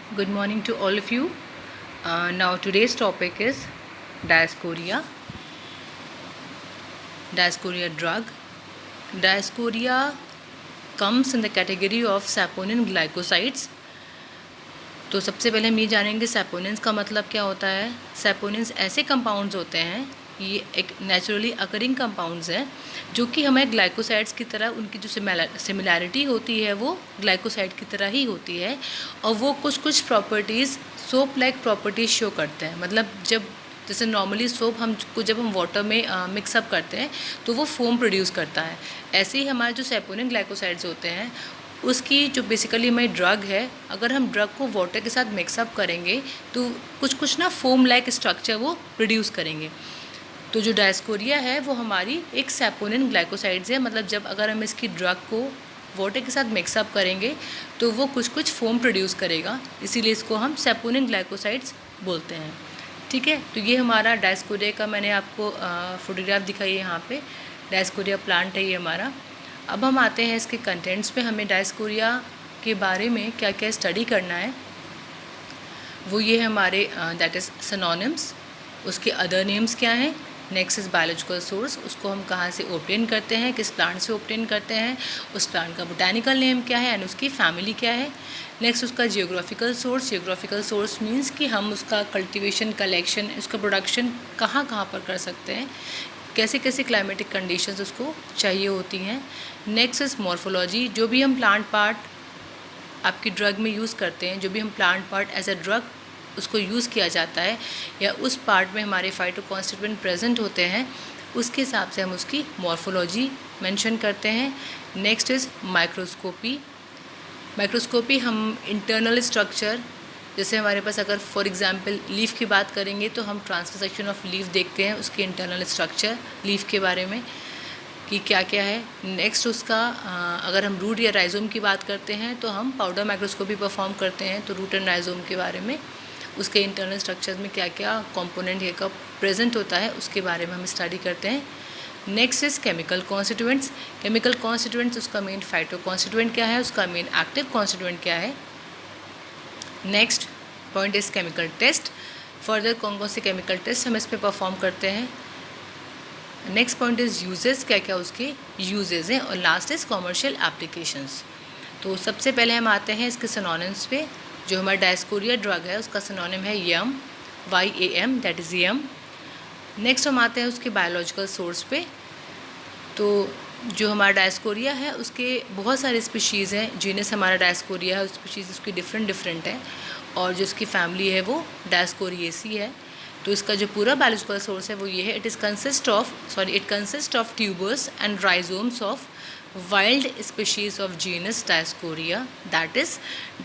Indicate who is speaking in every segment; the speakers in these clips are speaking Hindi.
Speaker 1: Good morning to all of you. Now today's topic is diascoria. Diascoria drug. Diascoria comes in the category of saponin glycosides. तो सबसे पहले हम ये जानेंगे सैपोनिन्स का मतलब क्या होता है। सैपोनिन्स ऐसे कंपाउंड्स होते हैं, ये एक नेचुरली अकरिंग कंपाउंड्स हैं जो कि हमें ग्लाइकोसाइड्स की तरह उनकी जो सिमिलैरिटी होती है वो ग्लाइकोसाइड की तरह ही होती है, और वो कुछ कुछ properties soap like properties show करते हैं। मतलब जैसे नॉर्मली सोप जब हम वाटर में मिक्सअप करते हैं तो वो फोम प्रोड्यूस करता है, ऐसे ही हमारे जो सैपोनिन ग्लाइकोसाइड्स होते हैं उसकी जो बेसिकली हमारी ड्रग है, अगर हम ड्रग को वाटर के साथ मिक्सअप करेंगे तो कुछ ना फोम लाइक स्ट्रक्चर वो प्रोड्यूस करेंगे। तो जो डायस्कोरिया है वो हमारी एक सैपोनिन ग्लाइकोसाइड्स है। मतलब जब अगर हम इसकी ड्रग को वाटर के साथ मिक्सअप करेंगे तो वो कुछ फोम प्रोड्यूस करेगा, इसीलिए इसको हम सैपोनिन ग्लाइकोसाइड्स बोलते हैं। ठीक है, तो ये हमारा डायस्कोरिया का मैंने आपको फोटोग्राफ दिखाई है। यहाँ पे डायस्कोरिया प्लांट है ये हमारा। अब हम आते हैं इसके कंटेंट्स पे। हमें डायस्कोरिया के बारे में क्या क्या स्टडी करना है वो ये हमारे दैट इज़ सिनोनिम्स, उसके अदर नेम्स क्या हैं। नेक्स्ट इज़ बायोलॉजिकल सोर्स, उसको हम कहाँ से ऑब्टेन करते हैं, किस प्लांट से ऑब्टेन करते हैं, उस प्लांट का बोटानिकल नेम क्या है एंड उसकी फैमिली क्या है। नेक्स्ट उसका geographical source. Geographical source means कि हम उसका कल्टीवेशन, कलेक्शन, उसका प्रोडक्शन कहाँ कहाँ पर कर सकते हैं, कैसे कैसे क्लाइमेटिक कंडीशंस उसको चाहिए होती हैं। नेक्स्ट इज़ मॉर्फोलॉजी, जो भी हम प्लांट पार्ट आपकी ड्रग में यूज़ करते हैं, जो भी हम plant part as a drug उसको यूज़ किया जाता है या उस पार्ट में हमारे फाइटोकॉन्स्टिट्यूएंट प्रेजेंट होते हैं, उसके हिसाब से हम उसकी मॉर्फोलॉजी मेंशन करते हैं। Next is microscopy. माइक्रोस्कोपी हम इंटरनल स्ट्रक्चर, जैसे हमारे पास अगर फॉर एग्जांपल लीफ की बात करेंगे तो हम ट्रांसफर सेक्शन ऑफ लीफ देखते हैं, उसके इंटरनल स्ट्रक्चर लीफ के बारे में कि क्या क्या है। नेक्स्ट उसका अगर हम रूट या राइजोम की बात करते हैं तो हम पाउडर माइक्रोस्कोपी परफॉर्म करते हैं, तो रूट एंड राइजोम के बारे में, उसके इंटरनल स्ट्रक्चर में क्या क्या कंपोनेंट है कब प्रेजेंट होता है उसके बारे में हम स्टडी करते हैं। Next is chemical constituents. Chemical constituents, उसका मेन फाइटो कॉन्स्टिट्यूएंट क्या है, उसका मेन एक्टिव कॉन्स्टिट्यूएंट क्या है। Next point is chemical test. Further कौन कौन से केमिकल टेस्ट हम इस पर परफॉर्म करते हैं। नेक्स्ट पॉइंट इज़ यूजेस, क्या क्या उसके यूजेस हैं। और लास्ट इज़ कॉमर्शियल एप्लीकेशंस। तो सबसे पहले हम आते हैं इसके सिनोनिम्स पे। जो हमारा डायस्कोरिया ड्रग है उसका सिनोनिम है yam, YAM, that is yam. Next हम आते हैं उसके बायोलॉजिकल सोर्स पे। तो जो हमारा डायस्कोरिया है उसके बहुत सारे स्पीशीज़ हैं। जीनस हमारा डायस्कोरिया है, स्पीशीज़ उसकी डिफरेंट है, और जो उसकी फैमिली है वो डायस्कोरिएसी है। तो इसका जो पूरा बायोलॉजिकल सोर्स है वो ये है, it consist of tubers and rhizomes of wild species of genus Diascorea, that is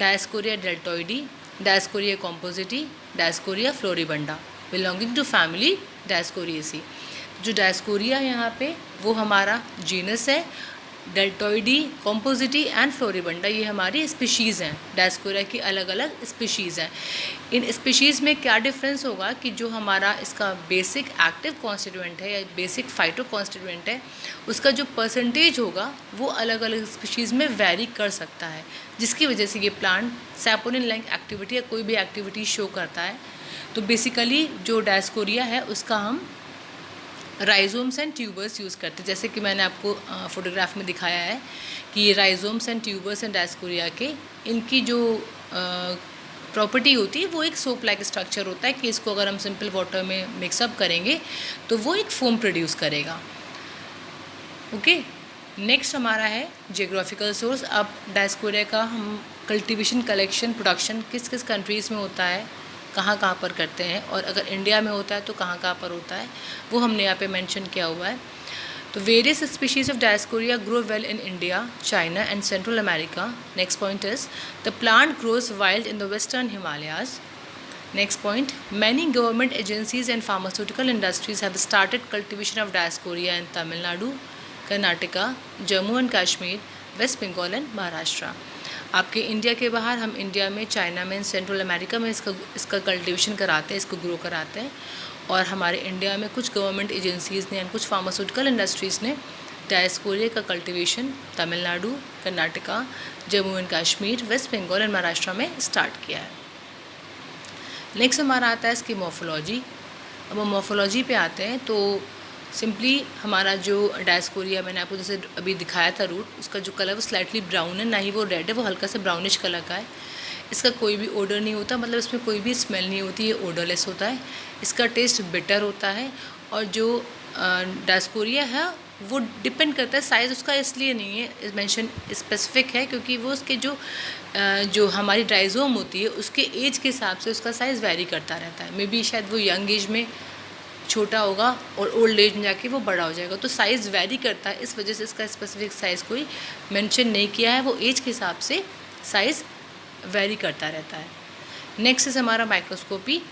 Speaker 1: Diascorea deltoidi, Diascorea compositae, Diascorea floribunda, belonging to family Diascoreaceae। जो डायस्कोरिया यहाँ पे वो हमारा जीनस है, डेल्टोइडी, कॉम्पोजिटी एंड फ्लोरिबंडा ये हमारी स्पीशीज़ हैं। डायस्कोरिया की अलग अलग स्पीशीज़ हैं। इन स्पीशीज़ में क्या डिफरेंस होगा कि जो हमारा इसका बेसिक एक्टिव कॉन्स्टिट्यूएंट है या बेसिक फाइटो कॉन्स्टिट्यूएंट है उसका जो परसेंटेज होगा वो अलग अलग स्पीशीज़ में वैरी कर सकता है, जिसकी वजह से ये प्लांट सैपोनिन लाइक एक्टिविटी या कोई भी एक्टिविटी शो करता है। तो बेसिकली जो डायस्कोरिया है उसका हम राइजोम्स एंड ट्यूबर्स यूज़ करते हैं, जैसे कि मैंने आपको फोटोग्राफ में दिखाया है कि ये rhizomes and tubers and Dioscorea के इनकी जो प्रॉपर्टी होती है वो एक सोप लाइक स्ट्रक्चर होता है कि इसको अगर हम सिंपल वाटर में मिक्सअप करेंगे तो वो एक फोम प्रोड्यूस करेगा। ओके, नेक्स्ट हमारा है जियोग्राफिकल सोर्स। अब डायस्कोरिया का हम कल्टीवेशन, कलेक्शन, प्रोडक्शन किस किस कंट्रीज़ में होता है, कहाँ कहाँ पर करते हैं, और अगर इंडिया में होता है तो कहाँ कहाँ पर होता है वो हमने यहाँ पे मेंशन किया हुआ है। तो various species of Dioscorea grow well in India, China and Central America. Next point is the plant grows wild in the western Himalayas. Next point, many government agencies and pharmaceutical industries have started cultivation of Dioscorea in Tamil Nadu, Karnataka, Jammu and Kashmir, west Bengal and Maharashtra. आपके इंडिया के बाहर हम इंडिया में, चाइना में, सेंट्रल अमेरिका में इसका कल्टिवेशन कराते हैं, इसको ग्रो कराते हैं। और हमारे इंडिया में कुछ गवर्नमेंट एजेंसीज़ ने एंड कुछ फार्मास्यूटिकल इंडस्ट्रीज़ ने डायस्कोरिया का cultivation Tamil Nadu, Karnataka, Jammu and Kashmir, west Bengal and Maharashtra में स्टार्ट किया है। नेक्स्ट हमारा आता है इसकी मॉर्फोलॉजी। अब हम मॉर्फोलॉजी पे आते हैं तो सिंपली हमारा जो डायस्कोरिया मैंने आपको जैसे अभी दिखाया था रूट, उसका जो कलर वो स्लाइटली ब्राउन है, ना ही वो रेड है, वो हल्का सा ब्राउनिश कलर का है। इसका कोई भी ओडर नहीं होता, मतलब इसमें कोई भी स्मेल नहीं होती, ये ओडरलेस होता है। इसका टेस्ट बिटर होता है। और जो डायस्कोरिया है वो डिपेंड करता है, साइज़ उसका इसलिए नहीं है मेंशन स्पेसिफिक है क्योंकि वो उसके जो हमारी डाइजोम होती है उसके एज के हिसाब से उसका साइज़ वेरी करता रहता है। मे बी शायद वो यंग एज में छोटा होगा और ओल्ड एज में जाके वो बड़ा हो जाएगा, तो साइज़ वेरी करता है, इस वजह से इसका स्पेसिफिक साइज़ कोई मेंशन नहीं किया है, वो एज के हिसाब से साइज़ वेरी करता रहता है। नेक्स्ट इज हमारा माइक्रोस्कोपी।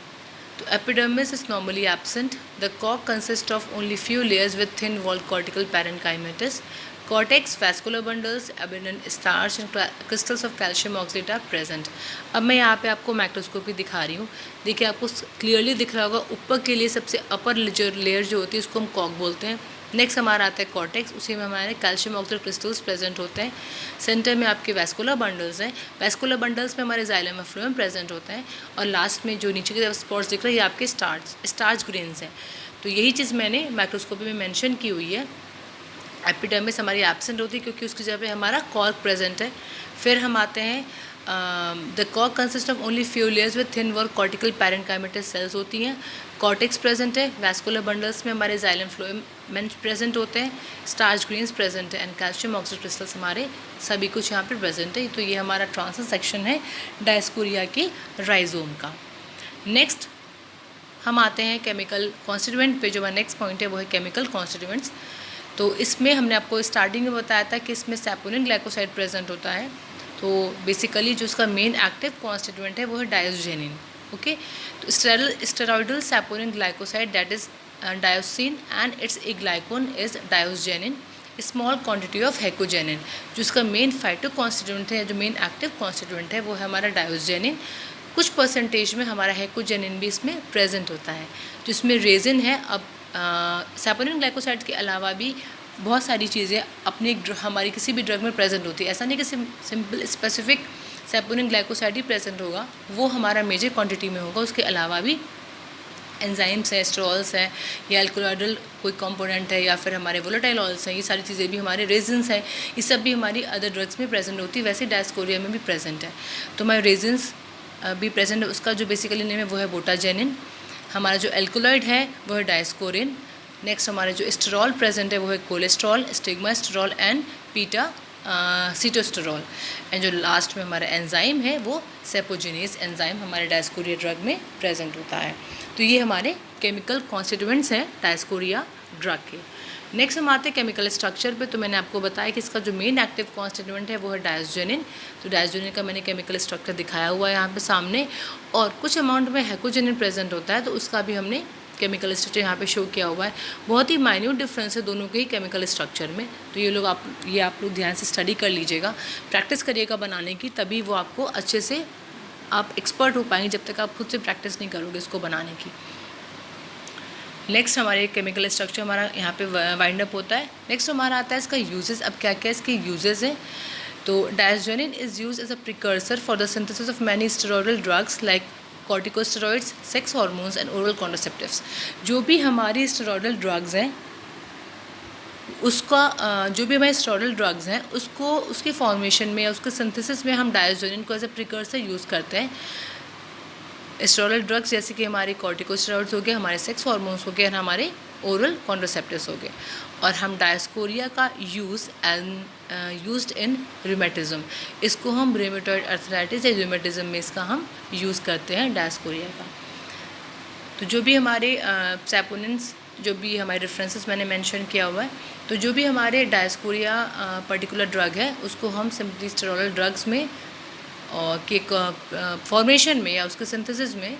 Speaker 1: तो epidermis is normally absent. The cork consist of only few layers with thin walled cortical parenchymatous. Cortex, vascular bundles, abundant starch and crystals of calcium oxalate are present. अब मैं यहाँ पे आपको माइक्रोस्कोपी दिखा रही हूँ। देखिए आपको क्लियरली दिख रहा होगा, ऊपर के लिए सबसे अपर लेयर जो होती है उसको हम कॉर्क बोलते हैं। नेक्स्ट हमारा आता है कॉर्टेक्स, उसी में हमारे कैल्शियम ऑक्सीडेट क्रिस्टल्स प्रेजेंट होते हैं। सेंटर में आपके वैस्कुलर बंडल्स हैं, वैस्कुलर बंडल्स में हमारे जाइलम और फ्लोएम प्रेजेंट होते हैं। और लास्ट में जो नीचे की तरफ स्पॉट्स दिख रहे हैं ये आपके स्टार्च ग्रेन्स हैं। तो यही चीज़ मैंने माइक्रोस्कोपी में मेंशन की हुई है। एपिडर्मिस हमारी एब्सेंट होती है क्योंकि उसकी जगह पे हमारा कॉर्क प्रेजेंट है। फिर हम आते हैं the cork consist of only few layers with thin wall cortical parenchymatous sales होती हैं। कॉर्टेक्स प्रेजेंट है, वैस्कुलर बंडल्स में हमारे जाइलम फ्लोएम प्रेजेंट होते हैं, स्टार्च ग्रेन्स प्रेजेंट है एंड कैल्शियम ऑक्सीडेट क्रिस्टल्स हमारे सभी कुछ यहाँ पे प्रेजेंट है। तो ये हमारा ट्रांसल सेक्शन है डायस्कोरिया के राइजोम का। नेक्स्ट हम आते हैं केमिकल कॉन्स्टिट्यूएंट पे। जो हमारा नेक्स्ट पॉइंट है वो है केमिकल कॉन्स्टिट्यूएंट्स। तो इसमें हमने आपको स्टार्टिंग में बताया था कि इसमें सैपोनिन ग्लाइकोसाइड प्रेजेंट होता है। तो बेसिकली जो उसका मेन एक्टिव कॉन्स्टिट्यूएंट है वो है डायोजेनिन। ओके, तो steroidal saponin glycoside that is dioscin and its aglycone is diosgenin small quantity of hecogenin. जो उसका मेन फाइटो कॉन्स्टिट्यूएंट है, जो मेन एक्टिव कॉन्स्टिट्यूएंट है वो है हमारा डायोजेनिन। कुछ परसेंटेज में हमारा हेकोजेनिन भी इसमें प्रेजेंट होता है। जिसमें रेजिन है। अब सैपोनिन ग्लाइकोसाइड के अलावा भी बहुत सारी चीज़ें अपने हमारी किसी भी ड्रग में प्रेजेंट होती है। ऐसा नहीं कि सिंपल स्पेसिफिक सैपोनिन ग्लाइकोसाइड ही प्रेजेंट होगा, वो हमारा मेजर क्वांटिटी में होगा। उसके अलावा भी एंजाइम्स हैं, स्ट्रॉल्स हैं, या एल्कोलॉइडल कोई कंपोनेंट है, या फिर हमारे वोलेटाइल ऑयल्स हैं, ये सारी चीज़ें भी हमारे रेजिन्स हैं, ये सब भी हमारी अदर ड्रग्स में प्रेजेंट होती है। वैसे डायस्कोरिया में भी प्रेजेंट है। तो हमारे रेजिन्स भी प्रेजेंट है। उसका जो बेसिकली नेम है वो है बोटाजेनिन। हमारा जो एल्कोलॉइड है वो है डायस्कोरिन। नेक्स्ट हमारे जो स्टेरॉल प्रेजेंट है वो है कोलेस्ट्रॉल, स्टिग्मास्टेरॉल एंड पीटा सीटोस्टेरॉल। एंड जो लास्ट में हमारा एंजाइम है वो सेपोजिनेज एंजाइम हमारे डायस्कोरिया ड्रग में प्रेजेंट होता है। तो ये हमारे केमिकल कॉन्स्टिट्यूएंट्स हैं डायस्कोरिया ड्रग के। नेक्स्ट हम आते हैं केमिकल स्ट्रक्चर पे। तो मैंने आपको बताया कि इसका जो मेन एक्टिव कॉन्स्टिट्यूएंट है वो है डायस्जेनिन। तो डायस्जेनिन का मैंने केमिकल स्ट्रक्चर दिखाया हुआ है यहाँ पे सामने। और कुछ अमाउंट में हेकोजेनिन प्रेजेंट होता है, तो उसका भी हमने केमिकल स्ट्रक्चर यहाँ पे शो किया हुआ है। बहुत ही माइन्यूट डिफरेंस है दोनों के ही केमिकल स्ट्रक्चर में। तो ये आप लोग ध्यान से स्टडी कर लीजिएगा, प्रैक्टिस करिएगा बनाने की, तभी वो आपको अच्छे से आप एक्सपर्ट हो पाएंगे, जब तक आप खुद से प्रैक्टिस नहीं करोगे इसको बनाने की। नेक्स्ट हमारे केमिकल स्ट्रक्चर हमारा यहाँ पे वाइंड अप होता है। नेक्स्ट हमारा आता है इसका यूजेस। अब क्या क्या इसके यूजेस हैं। तो diosgenin is use as a precursor for the synthesis of many steroidal drugs like corticosteroids, sex hormones and oral contraceptives. जो भी हमारी स्टेरॉइडल ड्रग्स हैं उसका जो भी हमारे स्टेरॉइडल ड्रग्स हैं उसको उसके फॉर्मेशन में या उसके सिंथेसिस में हम डायस्जेनिन को एज अ प्रिकर्सर यूज़ करते हैं। स्टेरॉइडल ड्रग्स जैसे कि हमारे कॉर्टिकोस्टेरॉइड्स हो गए, हमारे सेक्स हार्मोन्स हो गए और हमारे ओरल कॉन्ट्रासेप्टिव्स हो गए। और हम डायस्कोरिया का यूज्ड इन रूमेटिज्म, इसको हम रूमेटॉइड अर्थराइटिस या रूमेटिज्म में इसका हम यूज़ करते हैं डायस्कोरिया का। तो जो भी हमारे सैपोनिन्स, जो भी हमारे रेफरेंसेस मैंने मेंशन किया हुआ है, तो जो भी हमारे डायस्कोरिया पर्टिकुलर ड्रग है उसको हम सिंपली स्टेरॉइडल ड्रग्स में और के फॉर्मेशन में या उसके सिंथेसिस में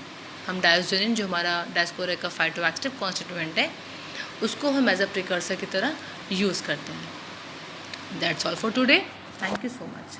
Speaker 1: हम डायस्जेनिन, जो हमारा डायस्कोरिया का फाइटोएक्टिव कॉन्स्टिट्यूएंट है, उसको हम एज अ प्रिकर्सर की तरह यूज़ करते हैं। That's all for today. Thank you so much.